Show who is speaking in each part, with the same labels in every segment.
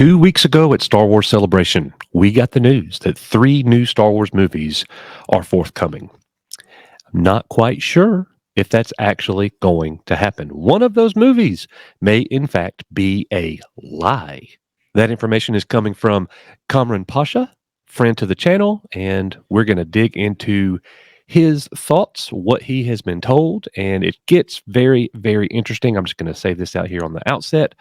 Speaker 1: 2 weeks ago at Star Wars Celebration, we got the news that 3 new Star Wars movies are forthcoming. I'm not quite sure if that's actually going to happen. One of those movies may, in fact, be a lie. That information is coming from Kamran Pasha, friend to the channel, and we're going to dig into his thoughts, what he has been told, and it gets very, very interesting. I'm just going to say this out here on the outset.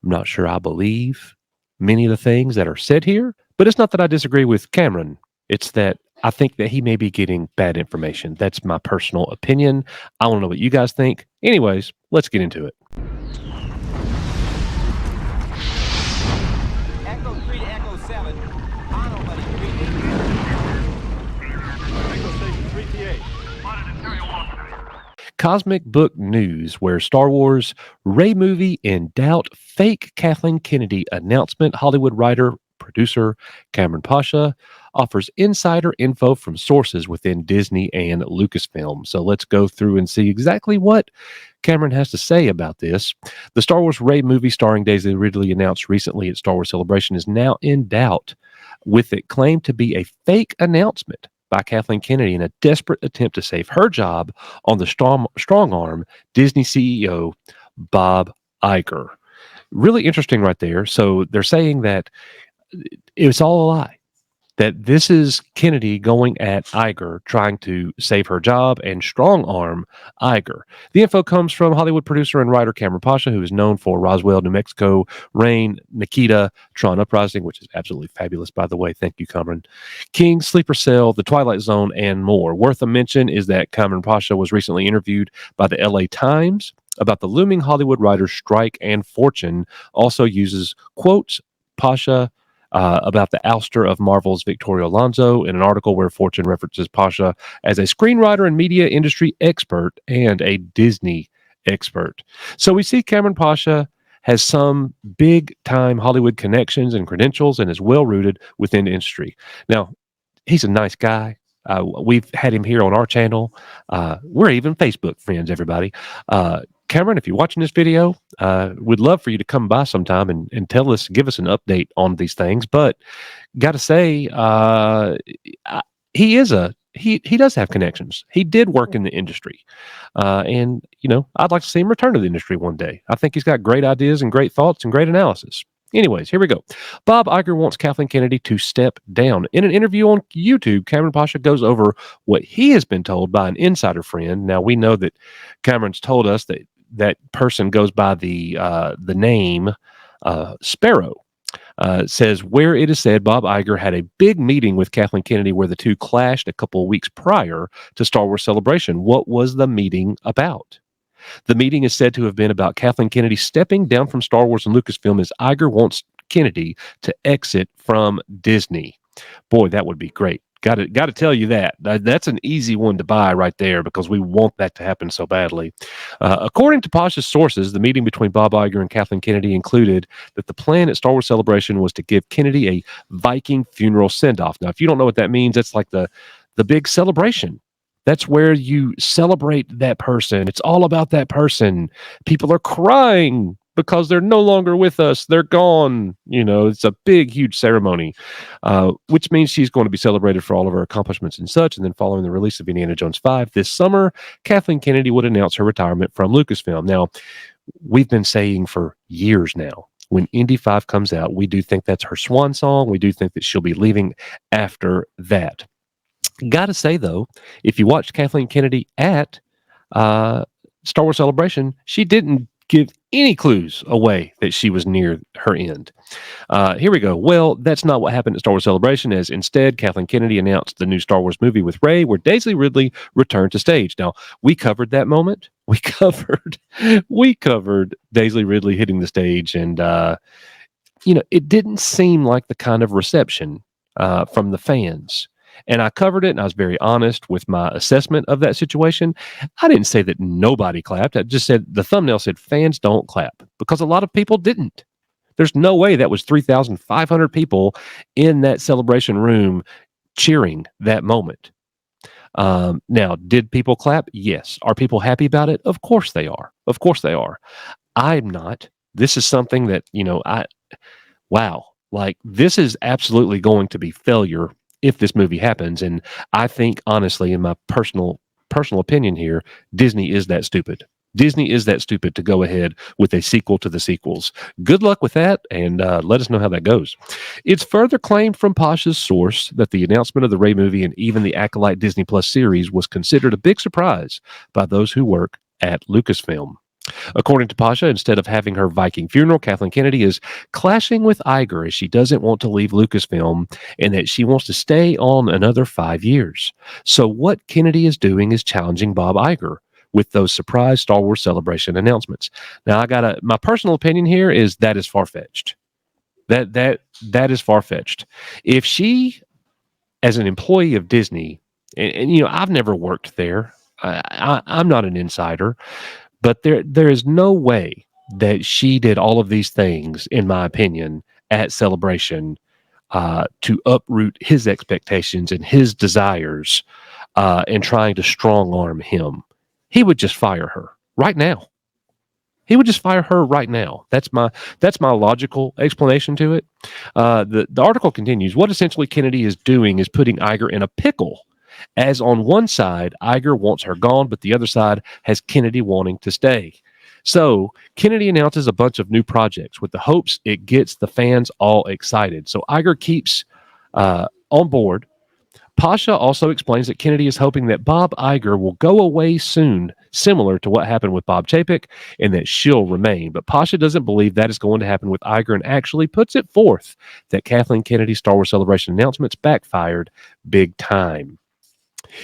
Speaker 1: I'm not sure I believe many of the things that are said here, but it's not that I disagree with Cameron. It's that I think that he may be getting bad information. That's my personal opinion. I want to know what you guys think. Anyways, let's get into it.
Speaker 2: Echo 3 to Echo 7. Mono, buddy. Echo Station 3TA.
Speaker 1: Cosmic book news where Star Wars Rey movie in doubt, fake Kathleen Kennedy announcement. Hollywood writer, producer Kamran Pasha offers insider info from sources within Disney and Lucasfilm. So let's go through and see exactly what Cameron has to say about this. The Star Wars Rey movie starring Daisy Ridley announced recently at Star Wars Celebration is now in doubt, with it claimed to be a fake announcement by Kathleen Kennedy in a desperate attempt to save her job on the strong arm Disney CEO Bob Iger. Really interesting right there. So they're saying that it's all a lie, that this is Kennedy going at Iger, trying to save her job and strong arm Iger. The info comes from Hollywood producer and writer Kamran Pasha, who is known for Roswell, New Mexico, Rain, Nikita, Tron Uprising, which is absolutely fabulous, by the way. Thank you, Kamran. King, Sleeper Cell, The Twilight Zone, and more. Worth a mention is that Kamran Pasha was recently interviewed by the LA Times about the looming Hollywood writers' strike, and Fortune also uses quotes Pasha about the ouster of Marvel's Victoria Alonso in an article where Fortune references Pasha as a screenwriter and media industry expert and a Disney expert. So we see Kamran Pasha has some big-time Hollywood connections and credentials and is well-rooted within the industry. Now, he's a nice guy. We've had him here on our channel. We're even Facebook friends, everybody. Cameron, if you're watching this video, we'd love for you to come by sometime and tell us, give us an update on these things. But got to say, he does have connections. He did work in the industry, and I'd like to see him return to the industry one day. I think he's got great ideas and great thoughts and great analysis. Anyways, here we go. Bob Iger wants Kathleen Kennedy to step down. In an interview on YouTube, Kamran Pasha goes over what he has been told by an insider friend. Now, we know that Cameron's told us that that person goes by the name Sparrow. Says where it is said Bob Iger had a big meeting with Kathleen Kennedy where the two clashed a couple of weeks prior to Star Wars Celebration. What was the meeting about? The meeting is said to have been about Kathleen Kennedy stepping down from Star Wars and Lucasfilm as Iger wants Kennedy to exit from Disney. Boy, that would be great. Got to tell you that's an easy one to buy right there, because we want that to happen so badly. According to Pasha's sources, the meeting between Bob Iger and Kathleen Kennedy included that the plan at Star Wars Celebration was to give Kennedy a Viking funeral send-off. Now, if you don't know what that means, that's like the big celebration. That's where you celebrate that person. It's all about that person. People are crying because they're no longer with us. They're gone. It's a big, huge ceremony, which means she's going to be celebrated for all of her accomplishments and such. And then following the release of Indiana Jones 5 this summer, Kathleen Kennedy would announce her retirement from Lucasfilm. Now, we've been saying for years now, when Indy 5 comes out, we do think that's her swan song. We do think that she'll be leaving after that. Got to say, though, if you watched Kathleen Kennedy at Star Wars Celebration, she didn't give any clues away that she was near her end. Here we go. Well, that's not what happened at Star Wars Celebration, as instead, Kathleen Kennedy announced the new Star Wars movie with Rey, where Daisy Ridley returned to stage. Now, we covered that moment. We covered Daisy Ridley hitting the stage, and it didn't seem like the kind of reception from the fans. And I covered it, and I was very honest with my assessment of that situation. I didn't say that nobody clapped. I just said the thumbnail said fans don't clap, because a lot of people didn't. There's no way that was 3,500 people in that celebration room cheering that moment. Now, did people clap? Yes. Are people happy about it? Of course they are. Of course they are. I'm not. This is something that, wow, like this is absolutely going to be failure if this movie happens. And I think, honestly, in my personal opinion here, Disney is that stupid. Disney is that stupid to go ahead with a sequel to the sequels. Good luck with that, and let us know how that goes. It's further claimed from Pasha's source that the announcement of the Ray movie and even the Acolyte Disney Plus series was considered a big surprise by those who work at Lucasfilm. According to Pasha, instead of having her Viking funeral, Kathleen Kennedy is clashing with Iger as she doesn't want to leave Lucasfilm and that she wants to stay on another 5 years. So, what Kennedy is doing is challenging Bob Iger with those surprise Star Wars Celebration announcements. Now, my personal opinion here is that is far fetched. That is far fetched. If she, as an employee of Disney, and I've never worked there, I'm not an insider, but there is no way that she did all of these things, in my opinion, at Celebration to uproot his expectations and his desires and trying to strong arm him. He would just fire her right now. He would just fire her right now. That's my logical explanation to it. The article continues. What essentially Kennedy is doing is putting Iger in a pickle, as on one side, Iger wants her gone, but the other side has Kennedy wanting to stay. So Kennedy announces a bunch of new projects with the hopes it gets the fans all excited. So Iger keeps on board. Pasha also explains that Kennedy is hoping that Bob Iger will go away soon, similar to what happened with Bob Chapek, and that she'll remain. But Pasha doesn't believe that is going to happen with Iger and actually puts it forth that Kathleen Kennedy's Star Wars Celebration announcements backfired big time.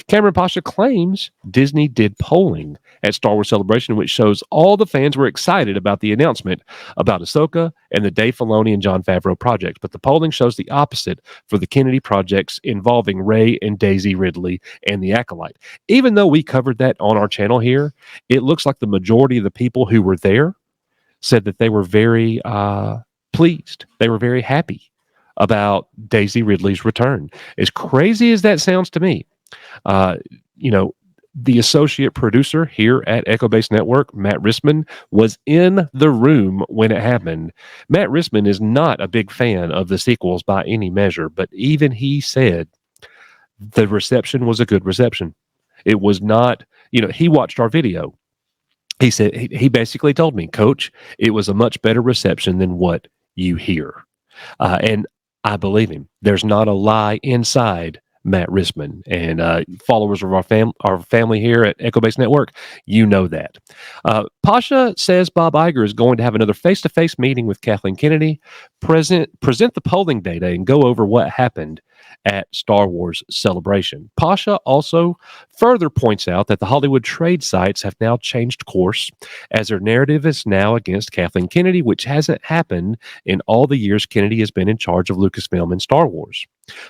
Speaker 1: Kamran Pasha claims Disney did polling at Star Wars Celebration, which shows all the fans were excited about the announcement about Ahsoka and the Dave Filoni and Jon Favreau projects. But the polling shows the opposite for the Kennedy projects involving Rey and Daisy Ridley and the Acolyte. Even though we covered that on our channel here, it looks like the majority of the people who were there said that they were very pleased. They were very happy about Daisy Ridley's return. As crazy as that sounds to me, uh, the associate producer here at Echo Base Network, Matt Rissman, was in the room when it happened. Matt Rissman is not a big fan of the sequels by any measure, but even he said the reception was a good reception. It was not, he watched our video. He said, he basically told me, Coach, it was a much better reception than what you hear. And I believe him. There's not a lie inside Matt Rissman, and followers of our family here at Echo Base Network, you know that. Pasha says Bob Iger is going to have another face-to-face meeting with Kathleen Kennedy, present the polling data, and go over what happened at Star Wars Celebration. Pasha also further points out that the Hollywood trade sites have now changed course, as their narrative is now against Kathleen Kennedy, which hasn't happened in all the years Kennedy has been in charge of Lucasfilm and Star Wars.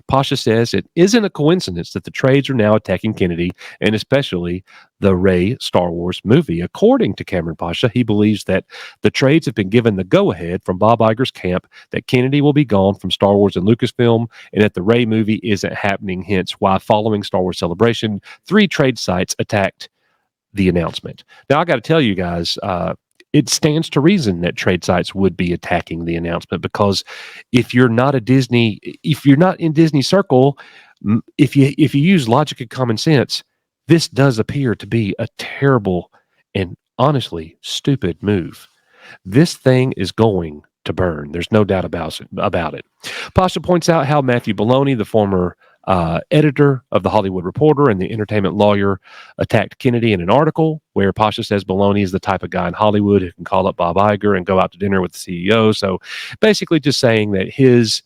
Speaker 1: Pasha says it isn't a coincidence that the trades are now attacking Kennedy, and especially the Rey Star Wars movie. According to Kamran Pasha, he believes that the trades have been given the go-ahead from Bob Iger's camp that Kennedy will be gone from Star Wars and Lucasfilm, and that the Rey movie isn't happening, hence why following Star Wars Celebration, 3 trade sites attacked the announcement. Now, I got to tell you guys, it stands to reason that trade sites would be attacking the announcement, because if you're not in Disney circle, if you use logic and common sense, this does appear to be a terrible and honestly stupid move. This thing is going to burn. There's no doubt about it. Pasha points out how Matthew Boloney, the former editor of The Hollywood Reporter and the entertainment lawyer, attacked Kennedy in an article where Pasha says Boloney is the type of guy in Hollywood who can call up Bob Iger and go out to dinner with the CEO. So basically just saying that his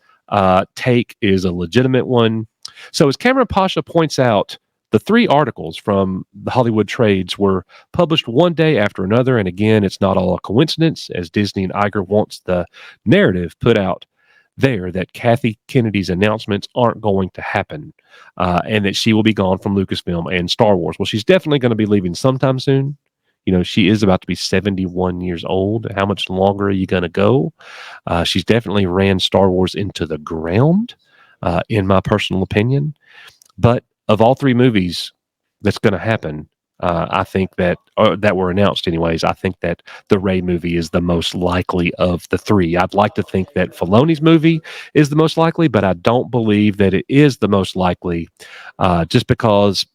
Speaker 1: take is a legitimate one. So as Kamran Pasha points out, the 3 articles from the Hollywood trades were published one day after another. And again, it's not all a coincidence, as Disney and Iger wants the narrative put out there that Kathy Kennedy's announcements aren't going to happen, and that she will be gone from Lucasfilm and Star Wars. Well, she's definitely going to be leaving sometime soon. She is about to be 71 years old. How much longer are you going to go? She's definitely ran Star Wars into the ground, in my personal opinion. But of all 3 movies that's going to happen, I think that, or that were announced anyways. I think that the Rey movie is the most likely of the three. I'd like to think that Filoni's movie is the most likely, but I don't believe that it is the most likely, just because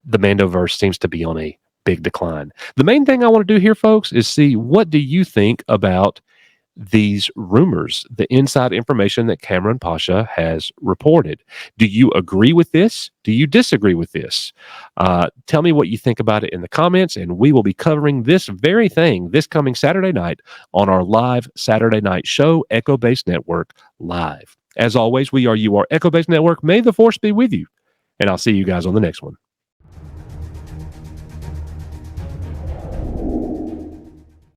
Speaker 1: the Mandoverse seems to be on a big decline. The main thing I want to do here, folks, is see, what do you think about these rumors, the inside information that Kamran Pasha has reported? Do you agree with this? Do you disagree with this? Tell me what you think about it in the comments, and we will be covering this very thing this coming Saturday night on our live Saturday night show, Echo Base Network Live. As always, we are You Are Echo Base Network. May the force be with you, and I'll see you guys on the next one.